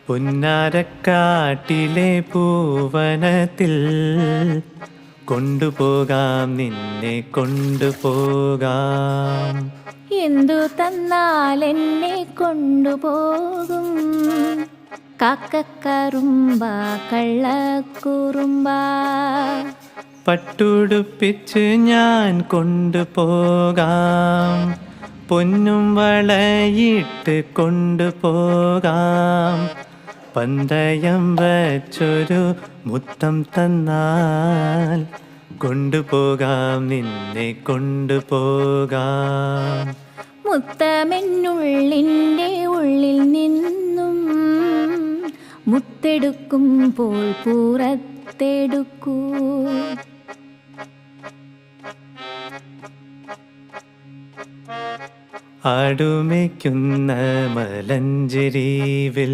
പുന്നാരക്കാട്ടിലെ പൂവനത്തിൽ കൊണ്ടുപോകാം, നിന്നെ കൊണ്ടുപോകാം. എന്തു തന്നാൽ എന്നെ കൊണ്ടുപോകും? കാക്കക്കറുമ്പ കള്ളക്കുറുമ്പ. പട്ടുടുപ്പിച്ച് ഞാൻ കൊണ്ടുപോകാം, പൊന്നും വളയിട്ട് കൊണ്ടുപോകാം. പന്തയം വച്ചൊരു മുത്തം തന്നാൽ കൊണ്ടുപോകാം, നിന്നെ കൊണ്ടുപോകാം. മുത്തമെന്നുള്ളിൻ്റെ ഉള്ളിൽ നിന്നും മുത്തെടുക്കുമ്പോൾ പുറത്തെടുക്കൂ. ആടുമേയ്ക്കുന്ന മലഞ്ചെരിവിൽ